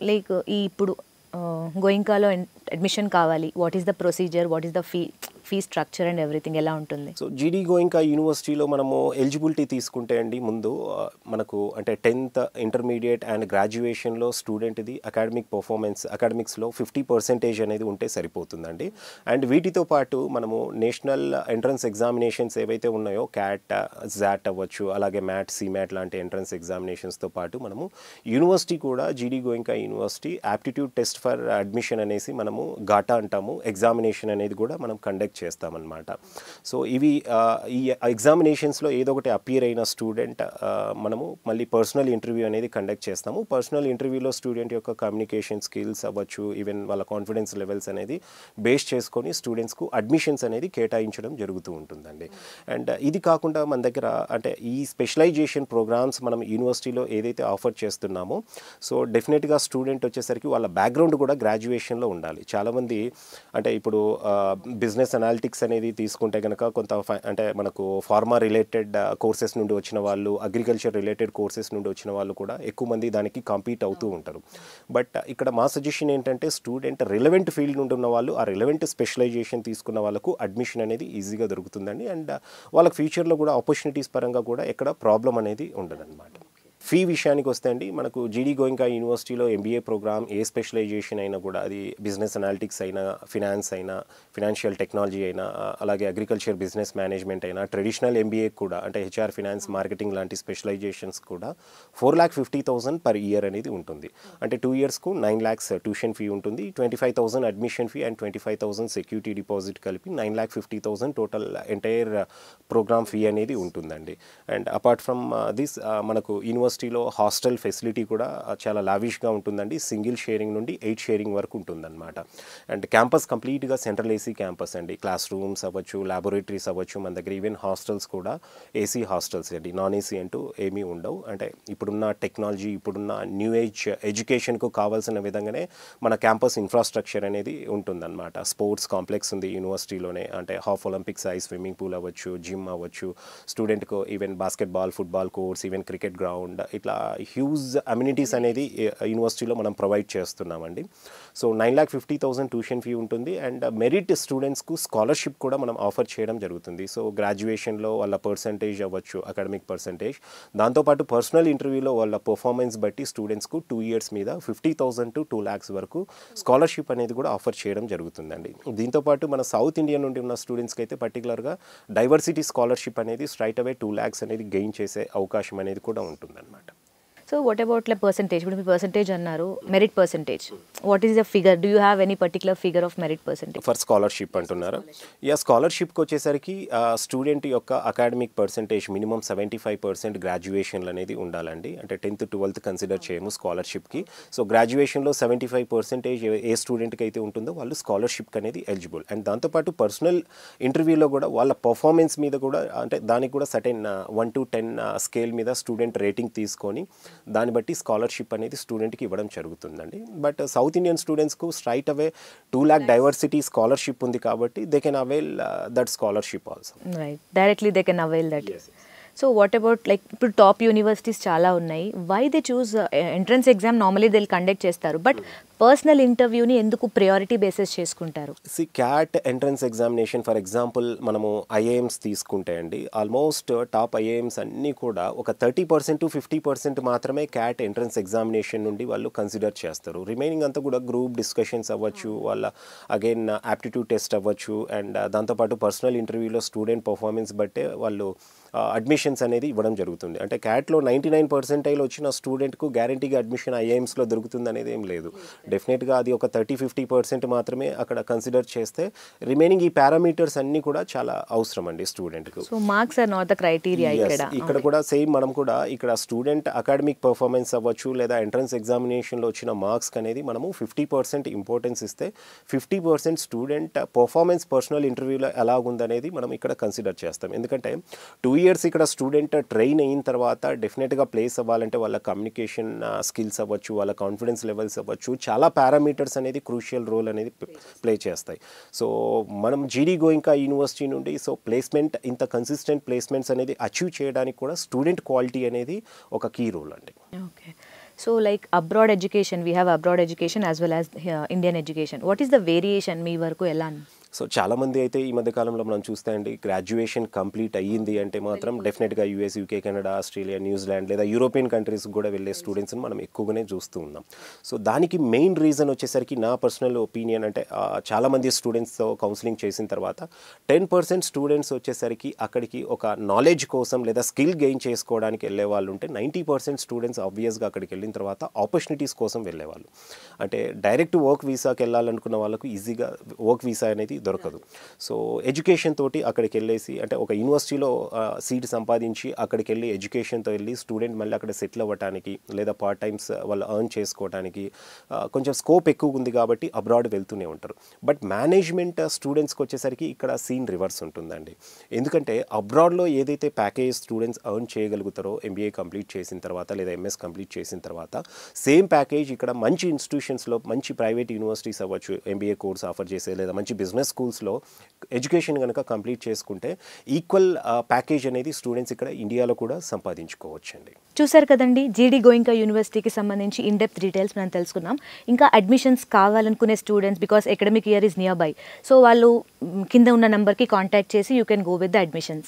Like ఈ ఇప్పుడు గోయింకాలో admission కావాలి. What is the procedure, what is the fee structure and everything ఎలా ఉంటుంది? సో జీడీ గోయింకా యూనివర్సిటీలో మనము ఎలిజిబిలిటీ తీసుకుంటే అండి ముందు మనకు అంటే 10th ఇంటర్మీడియట్ అండ్ గ్రాడ్యుయేషన్లో స్టూడెంట్ది అకాడమిక్ పర్ఫార్మెన్స్ అకాడమిక్స్లో 50% అనేది ఉంటే సరిపోతుందండి. అండ్ వీటితో పాటు మనము నేషనల్ ఎంట్రన్స్ ఎగ్జామినేషన్స్ ఏవైతే ఉన్నాయో క్యాట్, జాట్ అవ్వచ్చు, అలాగే మ్యాట్, సీమ్యాట్ లాంటి ఎంట్రన్స్ ఎగ్జామినేషన్స్తో పాటు మనము యూనివర్సిటీ కూడా జీడీ Goenka university aptitude test for admission అనేసి మనము గాటా అంటాము, ఎగ్జామినేషన్ అనేది కూడా మనం కండక్ట్ చేస్తామన్నమాట. సో ఇవి ఈ ఎగ్జామినేషన్స్లో ఏదో ఒకటి అపియర్ అయిన స్టూడెంట్ మనము మళ్ళీ పర్సనల్ ఇంటర్వ్యూ అనేది కండక్ట్ చేస్తాము. పర్సనల్ ఇంటర్వ్యూలో స్టూడెంట్ యొక్క కమ్యూనికేషన్ స్కిల్స్ అవ్వచ్చు, ఈవెన్ వాళ్ళ కాన్ఫిడెన్స్ లెవెల్స్ అనేది బేస్ చేసుకొని స్టూడెంట్స్కు అడ్మిషన్స్ అనేది కేటాయించడం జరుగుతూ ఉంటుందండి. అండ్ ఇది కాకుండా మన దగ్గర అంటే ఈ స్పెషలైజేషన్ ప్రోగ్రామ్స్ మనం యూనివర్సిటీలో ఏదైతే ఆఫర్ చేస్తున్నామో సో డెఫినెట్గా స్టూడెంట్ వచ్చేసరికి వాళ్ళ బ్యాక్గ్రౌండ్ కూడా గ్రాడ్యుయేషన్లో ఉండాలి. చాలామంది అంటే ఇప్పుడు బిజినెస్ అనాలిటిక్స్ అనేది తీసుకుంటే కనుక కొంత అంటే మనకు ఫార్మా రిలేటెడ్ కోర్సెస్ నుండి వచ్చిన వాళ్ళు, అగ్రికల్చర్ రిలేటెడ్ కోర్సెస్ నుండి వచ్చిన వాళ్ళు కూడా ఎక్కువ మంది దానికి కాంపీట్ అవుతూ ఉంటారు. బట్ ఇక్కడ మా సజెషన్ ఏంటంటే స్టూడెంట్ రిలవెంట్ ఫీల్డ్ నుండి ఉన్న వాళ్ళు ఆ రిలవెంట్ స్పెషలైజేషన్ తీసుకున్న వాళ్ళకు అడ్మిషన్ అనేది ఈజీగా దొరుకుతుందండి. అండ్ వాళ్ళకి ఫ్యూచర్లో కూడా ఆపర్చునిటీస్ పరంగా కూడా ఎక్కడ ప్రాబ్లం అనేది ఉండదన్నమాట. ఫీ విషయానికి వస్తే అండి మనకు జీడీ గోయింకా యూనివర్సిటీలో ఎంబీఏ ప్రోగ్రామ్ ఏ స్పెషలైజేషన్ అయినా కూడా అది బిజినెస్ అనాలిటిక్స్ అయినా, ఫినాన్స్ అయినా, ఫినాన్షియల్ టెక్నాలజీ అయినా, అలాగే అగ్రికల్చర్ బిజినెస్ మేనేజ్మెంట్ అయినా, ట్రెడిషనల్ ఎంబీఏ కూడా అంటే హెచ్ఆర్, ఫినాన్స్, మార్కెటింగ్ లాంటి స్పెషలైజేషన్స్ కూడా 4,50,000 పర్ ఇయర్ అనేది ఉంటుంది. అంటే 2 ఇయర్స్కు 9 lakhs ట్యూషన్ ఫీ ఉంటుంది, 25,000 admission fee and 25,000 security deposit కలిపి 9,50,000 టోటల్ ఎంటైర్ ప్రోగ్రామ్ ఫీ అనేది ఉంటుందండి. అండ్ అపార్ట్ ఫ్రమ్ దిస్ మనకు యూనివర్సిటీలో హాస్టల్ ఫెసిలిటీ కూడా చాలా లావిష్గా ఉంటుందండి. సింగిల్ షేరింగ్ నుండి 8 షేరింగ్ వరకు ఉంటుందన్నమాట. అండ్ క్యాంపస్ కంప్లీట్గా సెంట్రల్ ఏసీ క్యాంపస్ అండి. క్లాస్ రూమ్స్ అవ్వచ్చు, ల్యాబొరేటరీస్ అవ్వచ్చు, మన దగ్గర ఈవెన్ హాస్టల్స్ కూడా ఏసీ హాస్టల్స్ అండి. నాన్ ఏసీ అంటూ ఏమీ ఉండవు. అంటే ఇప్పుడున్న టెక్నాలజీ, ఇప్పుడున్న న్యూ ఏజ్ ఎడ్యుకేషన్కు కావాల్సిన విధంగానే మన క్యాంపస్ ఇన్ఫ్రాస్ట్రక్చర్ అనేది ఉంటుందన్నమాట. స్పోర్ట్స్ కాంప్లెక్స్ ఉంది యూనివర్సిటీలోనే, అంటే half Olympic size swimming pool అవ్వచ్చు, జిమ్ అవ్వచ్చు, స్టూడెంట్కు even basketball, football courts, even cricket ground, ఇట్లా హ్యూజ్ అమ్యూనిటీస్ అనేది యూనివర్సిటీలో మనం ప్రొవైడ్ చేస్తున్నామండి. సో 9,50,000 ట్యూషన్ ఫీ ఉంటుంది. అండ్ మెరిట్ స్టూడెంట్స్కు స్కాలర్షిప్ కూడా మనం ఆఫర్ చేయడం జరుగుతుంది. సో గ్రాడ్యుయేషన్లో వాళ్ళ పర్సంటేజ్ అవ్వచ్చు, అకాడమిక్ పర్సంటేజ్, దాంతోపాటు పర్సనల్ ఇంటర్వ్యూలో వాళ్ళ పర్ఫార్మెన్స్ బట్టి స్టూడెంట్స్కు 2 years మీద 50,000 to 2 lakhs వరకు స్కాలర్షిప్ అనేది కూడా ఆఫర్ చేయడం జరుగుతుందండి. దీంతోపాటు మన సౌత్ ఇండియా నుండి ఉన్న స్టూడెంట్స్కి అయితే పర్టికులర్గా డైవర్సిటీ స్కాలర్షిప్ అనేది స్ట్రైట్ అవే 2 lakhs అనేది గెయిన్ చేసే అవకాశం అనేది కూడా ఉంటుందన్నమాట. So what about like percentage? ఇప్పుడు మీరు పర్సంటేజ్ అన్నారు, merit percentage. What is the figure? Do you have any particular figure of merit percentage for scholarship అంటున్నారా? స్కాలర్షిప్కి వచ్చేసరికి స్టూడెంట్ యొక్క అకాడమిక్ పర్సంటేజ్ మినిమం 75% గ్రాడ్యుయేషన్లు అనేది ఉండాలండి. అంటే 10th, 12th కన్సిడర్ చేయము స్కాలర్షిప్కి. సో గ్రాడ్యుయేషన్లో 75% ఏ స్టూడెంట్కి అయితే ఉంటుందో వాళ్ళు స్కాలర్షిప్కి అనేది ఎలిజిబుల్. అండ్ దాంతోపాటు పర్సనల్ ఇంటర్వ్యూలో కూడా వాళ్ళ పర్ఫార్మెన్స్ మీద కూడా అంటే దానికి కూడా సర్టెన్ 1 to 10 స్కేల్ మీద స్టూడెంట్ రేటింగ్ తీసుకొని దాన్ని బట్టి స్కాలర్షిప్ అనేది స్టూడెంట్కి ఇవ్వడం జరుగుతుందండి. బట్ సౌత్ ఇండియన్ స్టూడెంట్స్కు straight away 2 lakh diversity scholarship ఉంది కాబట్టి they can avail that scholarship also. Right, directly they can avail that. So what about like ఇప్పుడు టాప్ యూనివర్సిటీస్ చాలా ఉన్నాయి. Why they choose entrance exam normally they conduct చేస్తారు, but personal ఇంటర్వ్యూని ఎందుకు priority basis చేసుకుంటారు? Cat entrance examination for example మనము ఐఏఎమ్స్ తీసుకుంటే అండి, ఆల్మోస్ట్ టాప్ ఐఏఎమ్స్ అన్నీ కూడా ఒక 30% to 50% మాత్రమే క్యాట్ ఎంట్రన్స్ ఎగ్జామినేషన్ నుండి వాళ్ళు కన్సిడర్ చేస్తారు. రిమైనింగ్ అంతా కూడా గ్రూప్ డిస్కషన్స్ అవ్వచ్చు, వాళ్ళ అగైన్ యాప్టిట్యూడ్ టెస్ట్ అవ్వచ్చు, అండ్ దాంతోపాటు పర్సనల్ ఇంటర్వ్యూలో స్టూడెంట్ పర్ఫార్మెన్స్ బట్టే వాళ్ళు అడ్మిషన్స్ అనేది ఇవ్వడం జరుగుతుంది. అంటే క్యాట్లో 99% వచ్చిన స్టూడెంట్కు గ్యారంటీగా అడ్మిషన్ ఐఏఎమ్స్లో దొరుకుతుంది అనేది ఏం లేదు. డెఫినెట్గా అది ఒక 30-50% మాత్రమే అక్కడ కన్సిడర్ చేస్తే రిమైనింగ్ ఈ పారామీటర్స్ అన్నీ కూడా చాలా అవసరం అండి స్టూడెంట్కు. So marks are not the criteria. ఇక్కడ కూడా సేమ్ మనం కూడా ఇక్కడ స్టూడెంట్ అకాడమిక్ పర్ఫార్మెన్స్ అవ్వచ్చు లేదా ఎంట్రన్స్ ఎగ్జామినేషన్లో వచ్చిన మార్క్స్కి అనేది మనము 50% ఇంపార్టెన్స్ ఇస్తే 50% స్టూడెంట్ పర్ఫార్మెన్స్ పర్సనల్ ఇంటర్వ్యూలో ఎలా ఉందనేది మనం ఇక్కడ కన్సిడర్ చేస్తాం. ఎందుకంటే 2 years ఇక్కడ స్టూడెంట్ ట్రైన్ అయిన తర్వాత డెఫినెట్గా ప్లేస్ అవ్వాలంటే వాళ్ళ కమ్యూనికేషన్ స్కిల్స్ అవ్వచ్చు, వాళ్ళ కాన్ఫిడెన్స్ లెవెల్స్ అవ్వచ్చు, చాలా పారామీటర్స్ అనేది క్రూషియల్ రోల్ అనేది ప్లే చేస్తాయి. సో మనం జీడీ గోయింకా యూనివర్సిటీ నుండి సో ప్లేస్మెంట్ ఇంత కన్సిస్టెంట్ ప్లేస్మెంట్స్ అనేది అచీవ్ చేయడానికి కూడా స్టూడెంట్ క్వాలిటీ అనేది ఒక కీ రోల్ అండి. Okay. So like abroad education, we have abroad education as well as Indian education. What is the variation మీ వరకు ఎలా? సో చాలామంది అయితే ఈ మధ్య కాలంలో మనం చూస్తే అండి, గ్రాడ్యుయేషన్ కంప్లీట్ అయ్యింది అంటే మాత్రం డెఫినెట్గా US, UK, Canada, Australia, New Zealand లేదా యూరోపియన్ కంట్రీస్కి కూడా వెళ్ళే స్టూడెంట్స్ని మనం ఎక్కువగానే చూస్తూ ఉన్నాం. సో దానికి మెయిన్ రీజన్ వచ్చేసరికి నా పర్సనల్ ఒపీనియన్ అంటే చాలామంది స్టూడెంట్స్తో కౌన్సిలింగ్ చేసిన తర్వాత 10% స్టూడెంట్స్ వచ్చేసరికి అక్కడికి ఒక నాలెడ్జ్ కోసం లేదా స్కిల్ గెయిన్ చేసుకోవడానికి వెళ్ళే వాళ్ళు ఉంటే 90% స్టూడెంట్స్ ఆబ్వియస్గా అక్కడికి వెళ్ళిన తర్వాత ఆపర్చునిటీస్ కోసం వెళ్ళేవాళ్ళు. అంటే డైరెక్ట్ వర్క్ వీసాకి వెళ్ళాలనుకున్న వాళ్ళకు ఈజీగా వర్క్ వీసా అనేది దొరకదు. సో ఎడ్యుకేషన్ తోటి అక్కడికి వెళ్ళేసి అంటే ఒక యూనివర్సిటీలో సీట్ సంపాదించి అక్కడికి వెళ్ళి ఎడ్యుకేషన్తో వెళ్ళి స్టూడెంట్ మళ్ళీ అక్కడ సెటిల్ అవ్వడానికి లేదా పార్ట్ టైమ్స్ వాళ్ళు ఎర్న్ చేసుకోవడానికి కొంచెం స్కోప్ ఎక్కువ ఉంది కాబట్టి అబ్రాడ్ వెళ్తూనే ఉంటారు. బట్ మేనేజ్మెంట్ స్టూడెంట్స్కి వచ్చేసరికి ఇక్కడ సీన్ రివర్స్ ఉంటుందండి. ఎందుకంటే అబ్రాడ్లో ఏదైతే ప్యాకేజ్ స్టూడెంట్స్ ఎర్న్ చేయగలుగుతారో ఎంబీఏ కంప్లీట్ చేసిన తర్వాత లేదా ఎంఎస్ కంప్లీట్ చేసిన తర్వాత సేమ్ ప్యాకేజ్ ఇక్కడ మంచి ఇన్స్టిట్యూషన్స్లో మంచి ప్రైవేట్ యూనివర్సిటీస్ అవ్వచ్చు ఎంబీఏ కోర్స్ ఆఫర్ చేసే లేదా మంచి బిజినెస్ స్కూల్స్లో ఎడ్యుకేషన్ కనుక కంప్లీట్ చేసుకుంటే ఈక్వల్ ప్యాకేజ్ అనేది స్టూడెంట్స్ ఇక్కడ ఇండియాలో కూడా సంపాదించుకోవచ్చండి. చూసారు కదండి, జీడీ గోయింకా యూనివర్సిటీకి సంబంధించి ఇన్ డెప్త్ డీటెయిల్స్ మనం తెలుసుకున్నాం. ఇంకా అడ్మిషన్స్ కావాలనుకునే students, because academic year is near by, so వాళ్ళు కింద ఉన్న నెంబర్కి కాంటాక్ట్ చేసి you can go with the admissions.